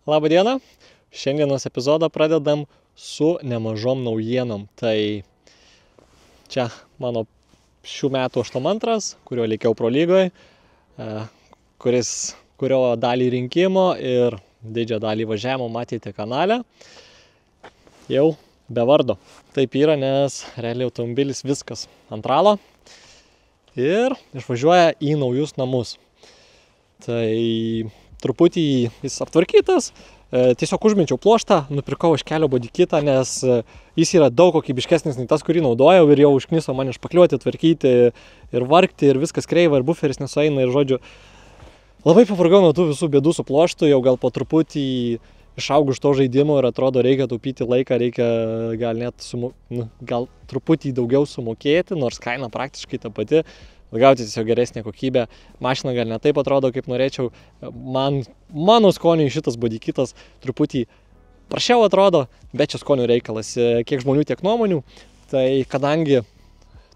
Labą dieną. Šiandienos epizodą pradedam su nemažom naujienom. Tai čia mano šių metų 8-antras, kurio likiau Pro lygoje, kurio dalį rinkimo ir didžią dalį važiavimo matėte kanale. Jau be vardo. Taip yra, nes realiai automobilis viskas ant ralo ir išvažiuoja į naujus namus. Tai truputį jis aptvarkytas, tiesiog užminčiau pluoštą, nupirkau iš kelio bodykitą, nes jis yra daug kokybiškesnis nei tas, kurį naudojau ir jau užkniso man išpakliuoti, tvarkyti ir vargti ir viskas kreiva ir buferis nesueina ir žodžiu. Labai pavargau nuo tų visų bėdų su pluoštu, jau gal po truputį išaugau iš to žaidimo ir atrodo reikia taupyti laiką, reikia gal net gal truputį daugiau sumokėti, nors kaina praktiškai ta pati. Gauti tiesiog geresnė kokybė. Mašina gal ne taip atrodo, kaip norėčiau. Mano skoniui šitas bodykitas truputį prašiau atrodo, bet čia skonių reikalas. Kiek žmonių, tiek nuomonių. Tai kadangi,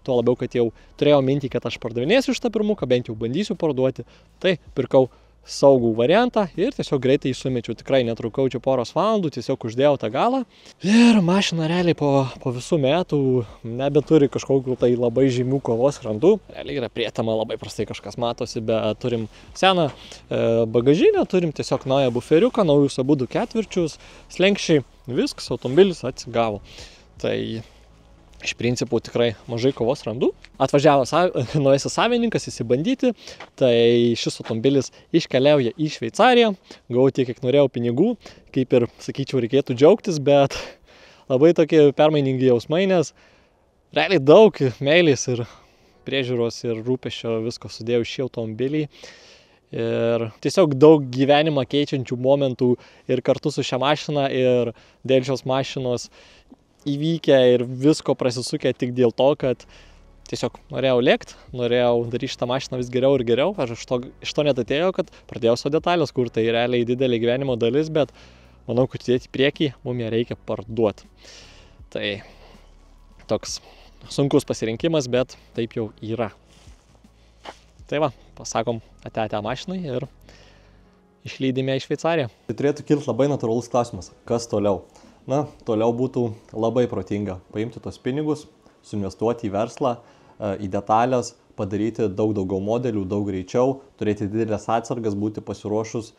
tuo labiau, kad jau turėjau mintį, kad aš pardavinėsiu šitą pirmuką, bent jau bandysiu parduoti, tai pirkau saugų variantą ir tiesiog greitai jį sumečiau. Tikrai netrukau čia poros valandų, tiesiog uždėjau tą galą. Ir mašina realiai po visų metų nebeturi kažkokių tai labai žymių kovos randų. Realiai yra prietema, labai prastai kažkas matosi, bet turim seną bagažinę, turim tiesiog naują buferiuką, naujus abudu ketvirčius, slenkščiai, viskas, automobilis atsigavo. Tai iš principų tikrai mažai kovos randų. Atvažiavo naujasis savininkas įsibandyti, tai šis automobilis iškeliauja į Šveicariją. Gavau tiek, kiek norėjau pinigų, kaip ir, sakyčiau, reikėtų džiaugtis, bet labai tokie permainingi jausmai, nes realiai daug meilės ir priežiūros ir rūpesčio visko sudėjau šį automobilį. Ir tiesiog daug gyvenimą keičiančių momentų ir kartu su šia mašina ir dėl šios mašinos įvykę ir visko prasisukę tik dėl to, kad tiesiog norėjau lėkti, norėjau daryti šitą mašiną vis geriau ir geriau. Aš iš to net atėjo, kad pradėjau su detalės, kur tai realiai didelė gyvenimo dalis, bet manau, kad judėti į priekį mums ją reikia parduoti. Tai toks sunkus pasirinkimas, bet taip jau yra. Tai va, pasakom ate mašinai ir išlydime į Šveicariją. Tai turėtų kilti labai natūralus klausimas, kas toliau? Na, toliau būtų labai protinga paimti tos pinigus, suinvestuoti į verslą, į detalės, padaryti daug daugiau modelių, daug greičiau, turėti didelės atsargas, būti pasiruošus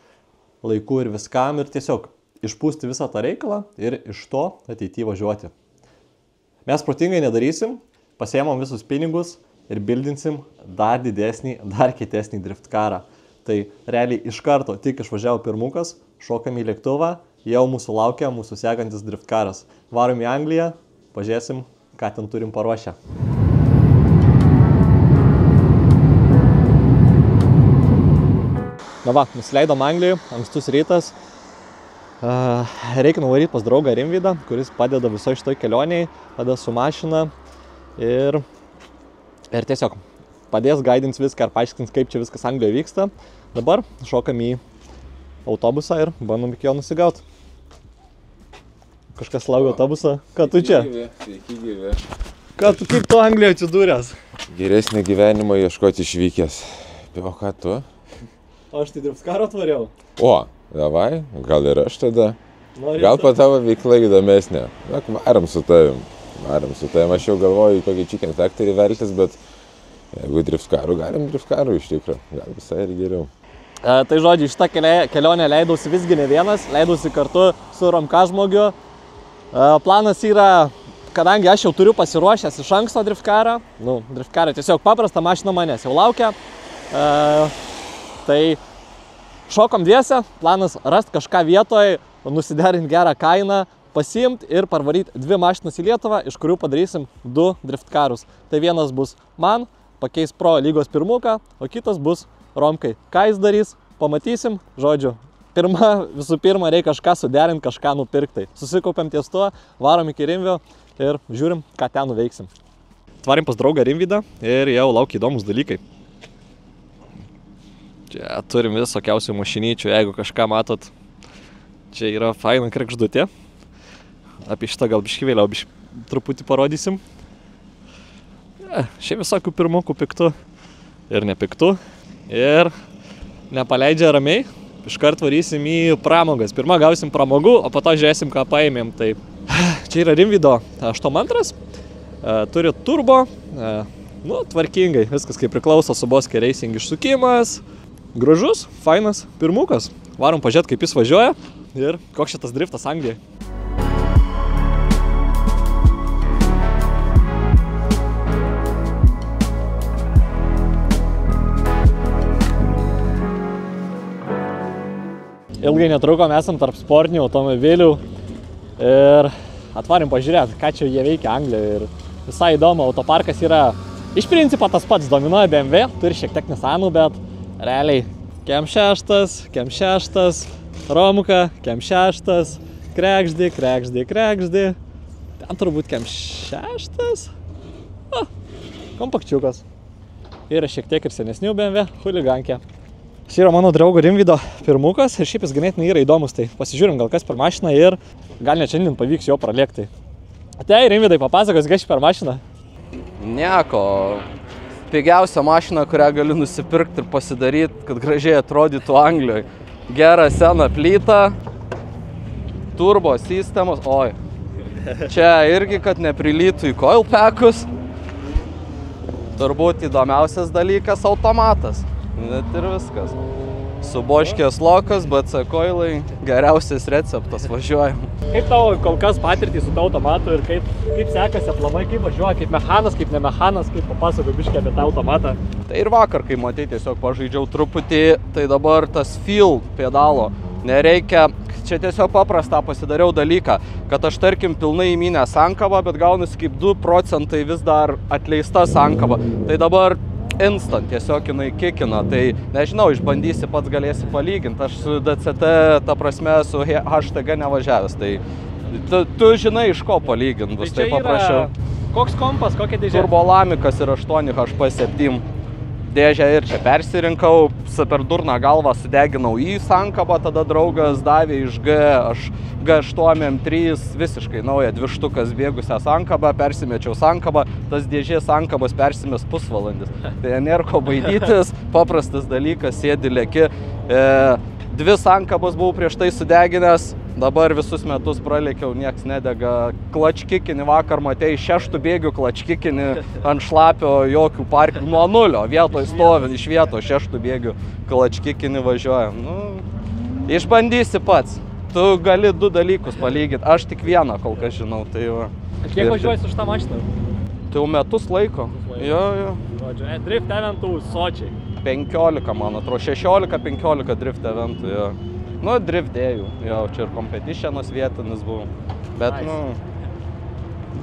laiku ir viskam ir tiesiog išpūsti visą tą reikalą ir iš to ateityje važiuoti. Mes protingai nedarysim, pasiėmam visus pinigus ir bildinsim dar didesnį, dar kietesnį driftkarą. Tai realiai iš karto tik išvažiavo pirmukas, šokam į lėktuvą, jau mūsų laukia mūsų sekantis driftkaras. Varom į Angliją, pažiūrėsim, ką ten turim paruošę. Na va, nusileidom Anglijoje, ankstus rytas. Reikia nuvaryti pas draugą Rimvydą, kuris padeda visoje šitoj kelioniai, padeda su mašina ir tiesiog padės, gaidins viską ir paaiškins, kaip čia viskas Anglijoje vyksta. Dabar šokam į autobusą ir bandom iki jo nusigauti. Kažkas laukia autobusą. Ką tu čia? Sveiki gyvi. Kaip tu Anglijoje atsidūręs? Geresnio gyvenimo ieškoti išvykęs. O ką tu? O aš tai driftkarą atvariau. O, davai, gal ir aš tada. Gal po tavo veikla įdomesnė. Varom su tavim. Aš jau galvoju į kokį Chicken Factory veltis, bet jeigu driftkarų, galim driftkarų iš tikrųjų. Gal visai ir geriau. Tai žodžiu, šitą kelionę leidausi visgi ne vienas, leidausi kartu su Romka žmogiu. Planas yra, kadangi aš jau turiu pasiruošęs iš anksto driftkarą, driftkarą tiesiog paprastą mašiną manęs jau laukia, tai šokom dviese, planas rasti kažką vietoje, nusiderinti gerą kainą, pasiimti ir parvaryti 2 mašinas į Lietuvą, iš kurių padarysim 2 driftkarus. Tai vienas bus man, pakeis Pro lygos pirmuką, o kitas bus Romkai. Ką jis darys, pamatysim, žodžiu. Visų pirma, reikia kažką suderinti, kažką nupirkti. Susikaupiam ties tuo, varom iki Rimvio ir žiūrim, ką ten nuveiksim. Atvarėm pas draugą Rimvydą ir jau laukia įdomus dalykai. Čia turim visokiausių mašinyčių, jeigu kažką matot. Čia yra faina kregždutė. Apie šitą gal biškį vėliau truputį parodysim. Šiaip visokių pirmukų piktų ir nepiktų. Ir nepaleidžia ramiai. iškart varysim į pramogas. Pirmą gausim pramogų, o po to žiūrėsim, ką paėmėm. Tai čia yra Rimvydo 8.2, turi turbo, nu, tvarkingai, viskas kaip priklauso, Suboski Racing išsukimas, gražus, fainas pirmukas. Varom pažiūrėti, kaip jis važiuoja ir koks šitas driftas Anglijoje. Ilgai netrukom, esam tarp sportinių automobilių ir atvarim pažiūrėti, ką čia jie veikia Anglijoje. Ir visai įdomu, autoparkas yra iš principo tas pats, dominuoja BMW, turi šiek tiek Nissanų, bet realiai Kem 6, Romuka, Kem 6, Krekždi, ten turbūt Kem 6, kompakčiukas. Yra šiek tiek ir senesnių BMW, huligankė. Šis yra mano draugo Rimvydo pirmukas ir šiaip jis ganėtinai yra įdomus, tai pasižiūrim gal kas per mašiną ir gal net šiandien pavyks jo pralėkti. Tai Rimvydai, papasakos, kas per mašiną? Nieko. Pigiausia mašina, kurią galiu nusipirkti ir pasidaryti, kad gražiai atrodytų Anglijoje. Gera sena plyta, turbo sistemos, oi. Čia irgi, kad neprilytų į coil packus. Turbūt įdomiausias dalykas - automatas. Net ir viskas. Suboškės lokas, BC coilai, geriausias receptas, važiuojam. Kaip tavo kol kas patirtį su tavo automatu ir kaip sekasi aplamai, kaip važiuoja, kaip mechanas, kaip ne mechanas, kaip papasako biškį apie tą automatą? Tai ir vakar, kai matai, tiesiog pažaidžiau truputį, tai dabar tas feel pedalo nereikia. Čia tiesiog paprastą pasidariau dalyką, kad aš tarkim pilnai įmynę sankabą, bet gaunasi kaip 2 procentai vis dar atleista sankaba. Tai dabar instant tiesiog jinai kikina, tai nežinau, išbandysi pats galėsi palyginti. Aš su DCT, ta prasme, su HTG nevažiavęs, tai tu žinai, iš ko palyginti bus, tai paprašiau. Koks kompas, kokia dėžė? Turbolamikas ir 8HP7 dėžę ir čia persirinkau, per durną galvą sudeginau į sankabą, tada draugas davė iš aš G8 M3 visiškai naują 2 štukas bėgusią sankabą, persimečiau sankabą, tas dėžės sankabas persimės pusvalandis. Tai nėra ko baidytis, paprastas dalykas, sėdi lėki. 2 sankabas buvau prieš tai sudeginęs, dabar visus metus pralėkiau, nieks nedega. Klačkikinį vakar matei, 6 bėgių klačkikinį ant šlapio, jokių parkų, nuo nulio, vietoj stovi, iš vieto 6 bėgių klačkikinį važiuojam. Nu, išbandysi pats. Tu gali 2 dalykus palyginti, aš tik vieną kol kas žinau. Tai va. Kiek važiuoji su šitą mašiną? Tai jau metus laiko. Jo. Drift eventų Sočiai. 15, man atrodo, 16-15 drift eventų, jo. Nu, driftėjų, jo, čia ir competitionas vietinis buvo. Bet, nice. Nu,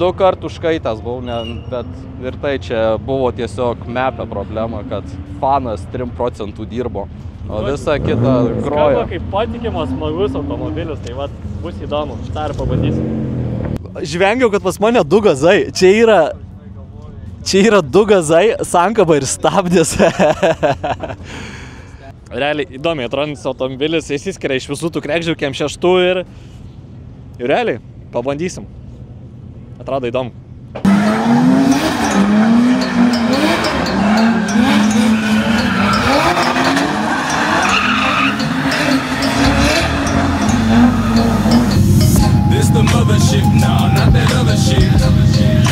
2 kartų užkaitęs buvau, bet ir tai čia buvo tiesiog mepė problema, kad fanas 3 procentų dirbo, o visa kita groja. Skamba kaip patikimas, smagus automobilis, tai vat bus įdomu, šitą ir pabandysim. Žvengiau, kad pas mane 2 gazai, Čia yra 2 gazai, sankaba ir stabdis. Realiai įdomiai atrodantis automobilis, įsiskiria iš visų tų krekžių Kem 6 ir realiai pabandysim. Atrodo įdomu. This the mothership, nah, not that other shit.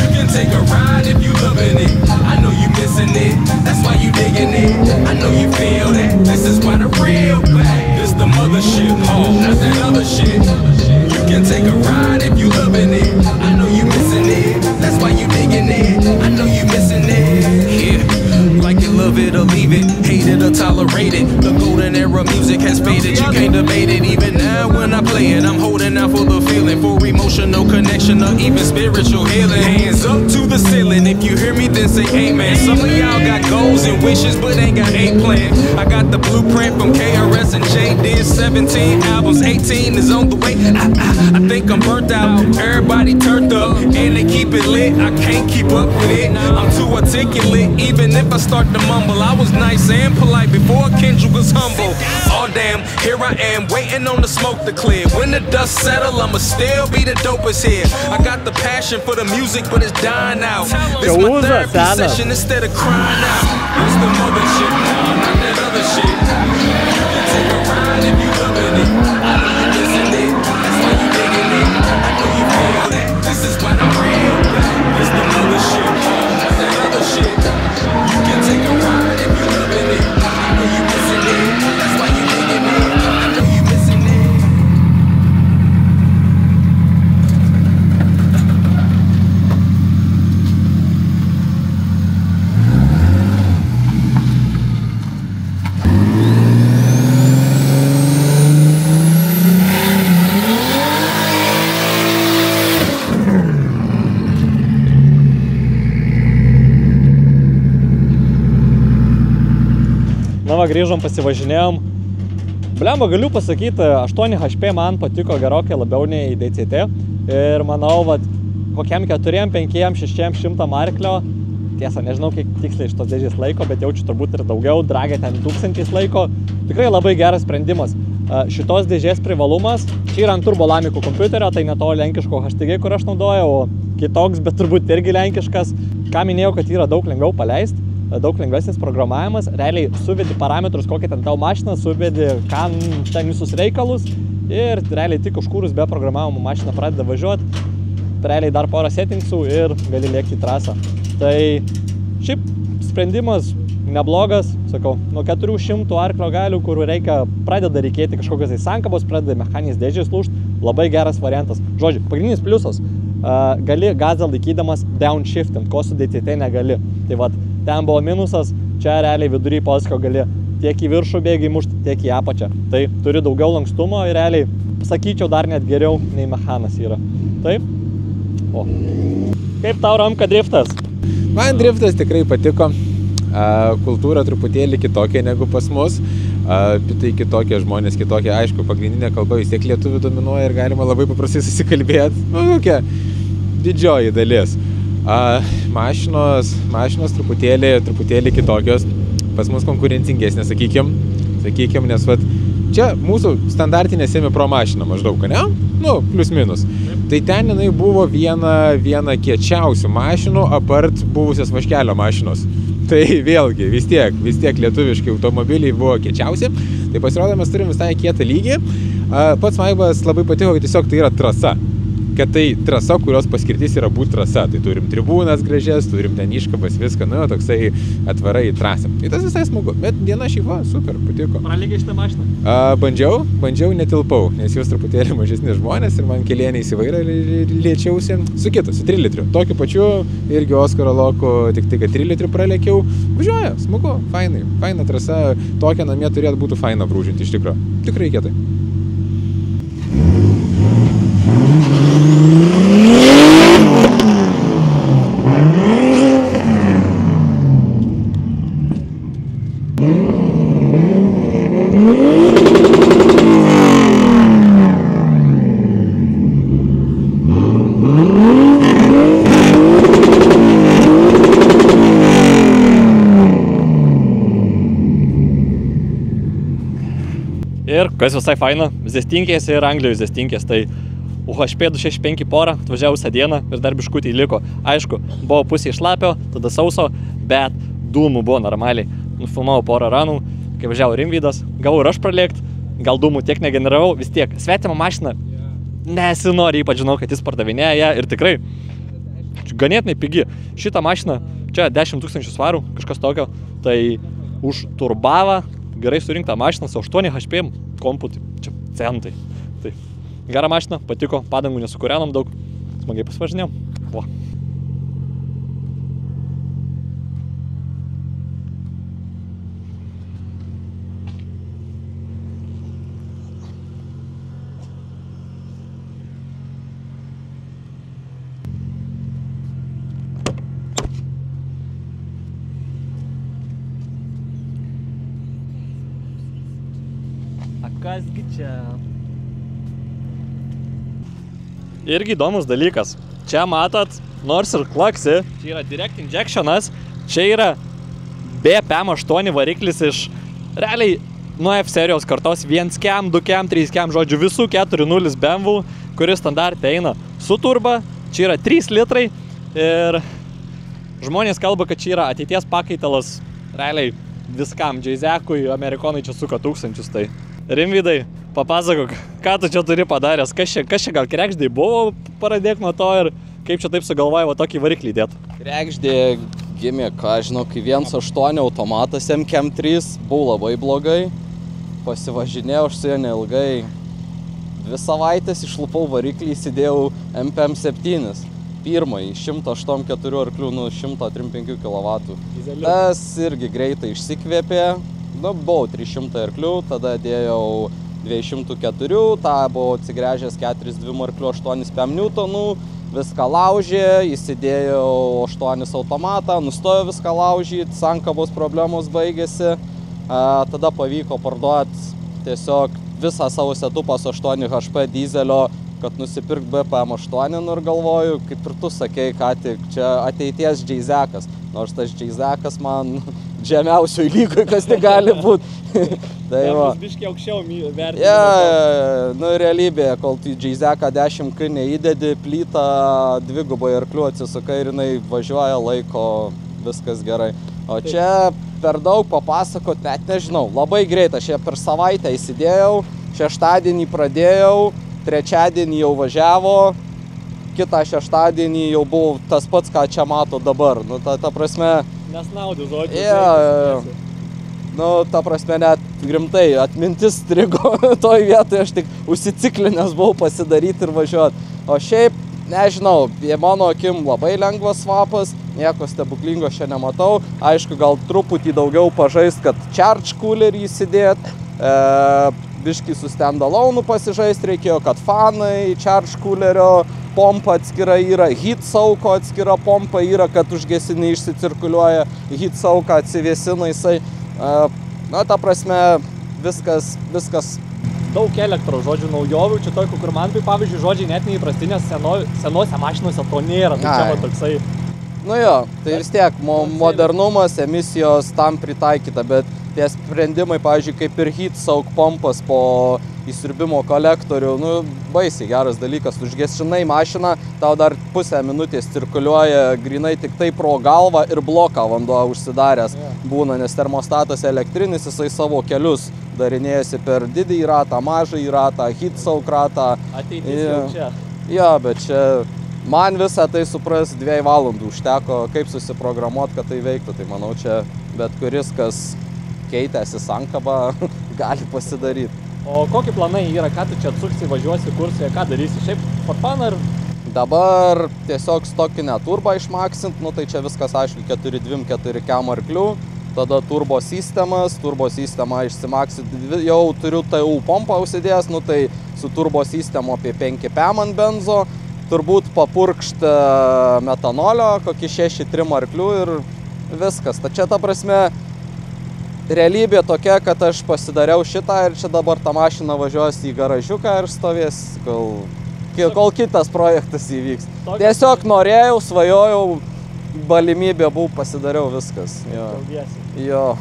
You can take a ride if you loving it. I know you missing it, that's why you digging it. I know you feel that, this is why the real bag. This the mothership, oh, not that other shit. You can take a ride if you loving it. I know you missing it, that's why you digging it. I know you missing it. Yeah, like you love it or leave it, hate it or tolerate it. The golden era music has faded, you can't debate it. Even now when I play it, I'm holding out for the feeling, for emotional connection or even spiritual healing. Hands up to the ceiling, if you hear me then say amen. Some of y'all got goals and wishes but ain't got a plan. I got the blueprint from KRS and J. Did 17 albums, 18 is on the way. I think I'm burnt out, everybody turned up and they keep it lit. I can't keep up with it, I'm too articulate. Even if I start to mumble, I was nice and polite before Kendrick was humble. Oh damn, here I am waiting on the smoke to clear. When the dust settle, I'ma still be the dopest here. I got the passion for the music, but it's dying out. This my therapy session instead of crying out. It's the mothership, nah, not that other shit. You can take a ride if you loving it. I know you missing it. That's why you digging it. I know you feel that. This is why the real back. It's the mothership. That other shit. You can take a ride if you loving it. I know you missing it. That's why you digging it. I know you missing it. Na va, grįžom, pasivažinėjom. Blemba, galiu pasakyti, 8 HP man patiko gerokai labiau nei DCT. Ir manau, vat, kokiam 4, 5, 6, 100 arklio, tiesa, nežinau, kiek tiksliai iš tos dėžės laiko, bet jaučiu turbūt ir daugiau, dragė ten 1000 laiko. Tikrai labai geras sprendimas. Šitos dėžės privalumas, čia yra ant turbo lamikų kompiuterio, tai ne to lenkiško HTG, kur aš naudojau, o kitoks, bet turbūt irgi lenkiškas. Ką minėjau, kad yra daug lengviau paleisti. Daug lengvesnis programavimas, realiai suvedi parametrus, kokią ten tau mašiną, suvedi ten visus reikalus ir realiai tik užkūrus be programavimo mašina pradeda važiuoti, realiai dar porą settingsų ir gali lėkti į trasą. Tai šiaip sprendimas neblogas, sakau, nuo 400 arklio galių, kur pradeda reikėti kažkokios sankabos, pradeda mechaninės dėžės lūžti, labai geras variantas. Žodžiu, pagrindinis pliusas, gali gazą laikydamas downshiftint, ko su DCT negali. Tai vat, ten buvo minusas, čia realiai vidury posūkio gali tiek į viršų bėgiai mušti, tiek į apačią. Tai turi daugiau lankstumo ir realiai, sakyčiau, dar net geriau nei mechanas yra. Taip? O. Kaip tau, Romka, driftas? Man driftas tikrai patiko. Kultūra truputėlį kitokia negu pas mus. Tai kitokie žmonės, kitokie, aišku, pagrindinė kalba vis tiek lietuvių dominuoja ir galima labai paprastai susikalbėti. Nu, kokia didžioji dalis. Mašinos truputėlį kitokios, pas mus konkurencingesnės, sakykim, nes vat, čia mūsų standartinė semi-pro mašina maždaug, ne? Nu, plius minus. Tai ten jinai buvo viena kiečiausių mašinų apart buvusios vaškelio mašinos. Tai vėlgi, vis tiek lietuviški automobiliai buvo kiečiausi. Tai pasirodo, mes turim visai kietą lygį. Pats vaibas labai patiko, kad tiesiog tai yra trasa. Kad tai trasa, kurios paskirtis yra būti trasa. Tai turim tribūnas gražias, turim ten iškabas, viską, nu, toksai atvarai į trasą. Tai tas visai smagu, bet diena šyva, super, patiko. Pralygė šitą mašiną? Bandžiau, netilpau, nes jūs truputėlį mažesni žmonės ir man kelieniai įsivairą lėčiausi. Su 3 litriu. Tokiu pačiu irgi Oskaro Loku, tik kad 3 litrių pralėkiau. Važiuoja, smagu, faina trasa. Tokią namie turėtų būtų faina brūžinti iš tikro. Tikrai kietai. Ir kas visai faina, zestinkės ir Anglijos zestinkės, tai UHP 265 porą, atvažiavau visą dieną ir dar biškutį liko. Aišku, buvo pusė šlapio, tada sauso, bet dūmų buvo normaliai. Nufilmavau porą ranų, kai važiavo Rimvydas, gavau ir aš pralėkt, gal dūmų tiek negeneravau, vis tiek svetima mašina nesinori, ypač žinau, kad jis pardavinėja ją ir tikrai ganėtinai pigi. Šitą mašiną, čia 10 000 svarų, kažkas tokio, tai už turbavą gerai surinktą mašiną su 8 HP kompu, čia centai. Tai gera mašina, patiko, padangų nesukūrenom daug, smagiai pasivažinėjom. Va. Kasgi čia? Irgi įdomus dalykas. Čia matot, nors ir klaksi, čia yra direct injectionas, čia yra BPM8 variklis iš realiai nuo F serijos kartos 1 cam, 2 cam, 3 cam, žodžiu visų 4.0 BMW, kuris standartai eina su turba. Čia yra 3 litrai ir žmonės kalba, kad čia yra ateities pakaitalas realiai viskam. Džeizekui, amerikonai čia suka 1000, tai Rimvydai, papasakok, ką tu čia turi padaręs, kas čia gal krekždai buvo, pradėk nuo to ir kaip čia taip sugalvojai va tokį variklį dėt. Krekždė gimė, ką žinau, kai 1.8 automatas MKM3, buvo labai blogai, pasivažinėjau aš su juo neilgai, 2 savaitės išlupau variklį, įsidėjau MPM7, pirmąjį, 184 arklių, 135 kW. Tas irgi greitai išsikvėpė, buvau 300 arklių, tada dėjau 204, tą buvau atsigręžęs 42 arklių, 8 PM, viską laužė, įsidėjau 8 automatą, nustojo viską laužyti, sankabos problemos baigėsi, tada pavyko parduoti tiesiog visą savo setupą su 8 HP dizelio, kad nusipirkt BPM8 ir galvoju, kaip ir tu sakei, ką tik, čia ateities džeizekas, nors tas džeizekas man žemiausioj lygoj, kas tik gali būti. Tai va. Biškiai aukščiau vertinimo. Realybėje, kol tu džeizeką 10K neįdedi, plytą 2 arklių atsisukai ir jinai važiuoja, laiko, viskas gerai. O čia per daug papasakot, net nežinau, labai greit, aš ją per savaitę įsidėjau, šeštadienį pradėjau, trečiadienį jau važiavo, kitą šeštadienį jau buvo tas pats, ką čia mato dabar. Ta prasme... Nesnaudžiu žodžiu. Ta prasme, net rimtai, atmintis strigo toj vietoje, aš tik užsiciklinęs buvau pasidaryti ir važiuoti. O šiaip, nežinau, mano akim labai lengvas svapas, nieko stebuklingo čia nematau. Aišku, gal truputį daugiau pažaist, kad charge coolerį įsidėt. Biškį su standalone pasižaist reikėjo, kad fanai, charge coolerio, pompa atskira yra, heat sauko atskira pompa yra, kad užgesini išsicirkuliuoja, heat sauką atsivėsina jisai. Ta prasme, viskas. Daug elektros žodžių naujovių, čia toj kukurmantui, pavyzdžiui, žodžiai net neįprasti, nes senose mašinose to nėra, tai čia va toksai. Tai vis tiek, modernumas, emisijos tam pritaikyta, bet tie sprendimai, pavyzdžiui, kaip ir heat sauk pompas po įsiurbimo kolektorių, baisiai geras dalykas, užgesinai mašiną, tau dar pusę minutės cirkuliuoja grinai tik tai pro galvą ir bloką vanduo užsidaręs būna, nes termostatas elektrinis, jisai savo kelius darinėjasi per didįjį ratą, mažąjį ratą, heat sauk ratą. Ateitis jau čia. Jo, bet čia man visą tai supras 2 valandų užteko, kaip susiprogramuoti, kad tai veiktų, tai manau čia bet kuris, kas keitėsi sankabą, gali pasidaryti. O kokie planai yra, ką tu čia atsuksi, važiuosi, kursi, ką darysi, šiaip for fun ar? Dabar tiesiog stokinę turbą išmaksint, tai čia viskas aišku 4.2, 4 arklių, tada turbo sistema išsimaksit, jau turiu TU pompą užsidėjęs, tai su turbo sistema apie 5 PM ant benzo, turbūt papurkšt metanolio, kokį 6-3 arklių ir viskas. Tačiau ta prasme, realybė tokia, kad aš pasidariau šitą ir čia dabar ta mašina važiuos į garažiuką ir stovės, kol kitas projektas įvyks. Tiesiog norėjau, svajojau, galimybė buvo, pasidariau viskas. Jo.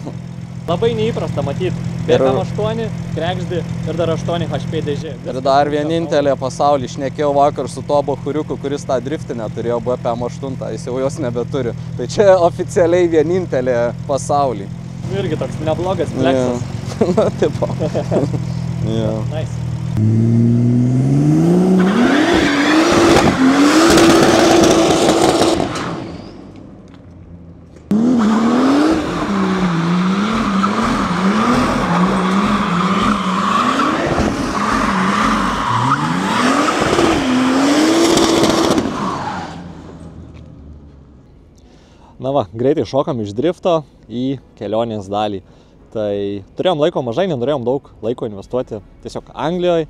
Labai neįprasta matyti. BPM8, krekždį ir dar 8 HP dėžė. Ir dar vienintelė pasaulyje, šnekėjau vakar su tuo bachuriuku, kuris tą driftinę turėjo BPM8, jis jau jos nebeturi. Tai čia oficialiai vienintelė pasaulyje. Irgi toks neblogas fleksas. Tipo. Nice. Greitai šokam iš drifto į kelionės dalį. Tai turėjom laiko mažai, nenorėjom daug laiko investuoti tiesiog Anglijoje,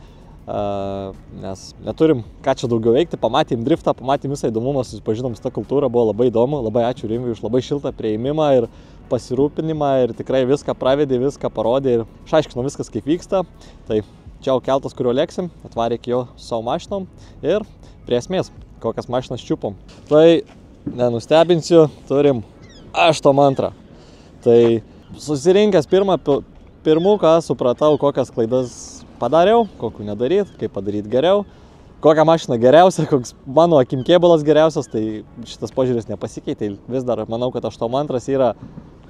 nes neturim ką čia daugiau veikti. Pamatėm driftą, pamatėm visą įdomumą, susipažinom su ta kultūra, buvo labai įdomu. Labai ačiū Rimvydui už labai šiltą priėmimą ir pasirūpinimą ir tikrai viską pravedė, viską parodė ir išaiškino viskas kaip vyksta. Tai čia keltas, kuriuo lėksim, atvarė iki jo savo mašinom ir prie esmės, kokias mašinas čiupom. Tai nenustebinsiu, turim 8.2. Tai susirinkęs pirmuką supratau, kokias klaidas padariau, kokių nedaryt, kaip padaryti geriau, kokią mašiną geriausia, koks mano akim kėbulas geriausias, tai šitas požiūris nepasikeitė. Vis dar manau, kad 8.2 yra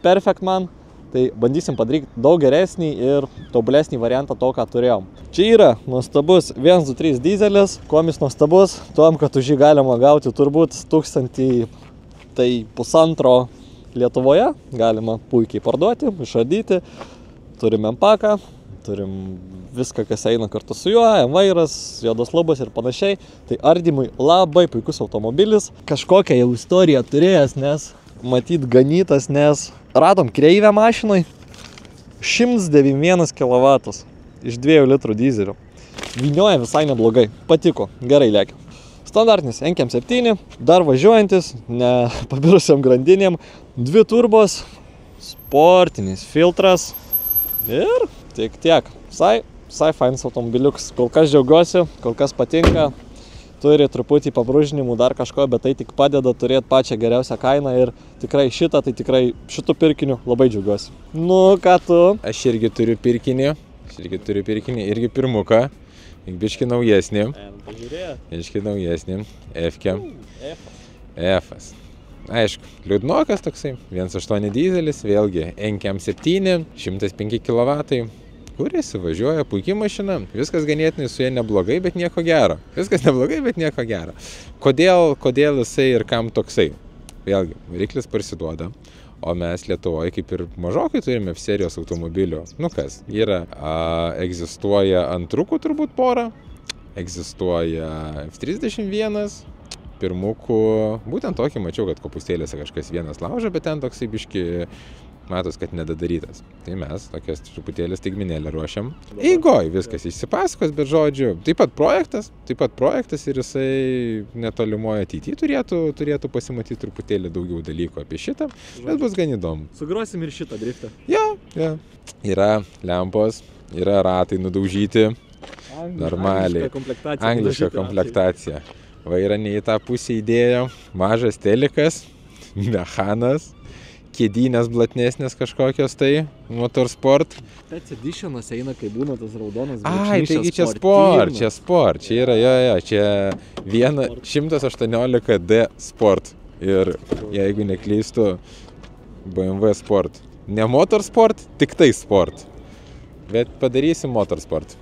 perfect man, tai bandysim padaryti daug geresnį ir tobulesnį variantą to, ką turėjom. Čia yra nuostabus 1.2.3 dizelis, kuom jis nuostabus, tuom, kad už jį galima gauti turbūt 1000, tai 1,5 Lietuvoje, galima puikiai parduoti, išardyti, turim empaką, turim viską, kas eina kartu su juo, vairas, juodos lubos ir panašiai. Tai ardymui labai puikus automobilis. Kažkokią jau istoriją turėjęs, nes matyt ganytas, nes radom kreivę mašinai 191 kW iš 2 litrų dizelio. Vynioja visai neblogai, patiko, gerai lekia. Standartinis NKM7, dar važiuojantis, ne pabirusiam grandinėm, 2 turbos, sportinis filtras ir tiek. Visai fainas automobiliukas. Kol kas džiaugiuosi, kol kas patinka, turi truputį pabrūžinimų dar kažko, bet tai tik padeda turėti pačią geriausią kainą ir tikrai šitų pirkinių labai džiaugiuosi. Nu, ką tu? Aš irgi turiu pirkinį, irgi pirmuką, biški naujesnį. Biški naujesnį, F-as. Aišku, liūdnokas toksai, 1.8 dizelis, vėlgi NKM7, 105 kW. Kuriasi, važiuoja, puikiai mašina, viskas ganėtinai su jie neblogai, bet nieko gero. Kodėl jisai ir kam toksai? Vėlgi, variklis parsiduoda, o mes Lietuvoje kaip ir mažokai turime F-serijos automobilių. Nu kas, egzistuoja antrukų turbūt porą, egzistuoja F31, pirmukų, būtent tokį mačiau, kad kopūstėlėse kažkas vienas lauža, bet ten toksai biški matos, kad nedadarytas. Tai mes tokias truputėlį staigmenėlę ruošiam. Eigoj viskas išsipasakos, bet žodžiu, taip pat projektas ir jisai netolimoje ateityje turėtų pasimatyti truputėlį daugiau dalykų apie šitą, bet bus gan įdomu. Sugrosim ir šitą driftą. Ja. Yra lempos, yra ratai nudaužyti, normaliai. Angliška komplektacija. Vairą ne į tą pusę įdėjo, mažas telikas, mechanas, kėdynės blatnesnės kažkokios tai, Motorsport. Pets editionas eina, kai būna tas raudonas brūkšnys. Taigi čia sport, čia yra, čia 118D Sport. Ir jeigu neklystu, BMW Sport. Ne Motorsport, tik tai Sport. Bet padarysim Motorsport.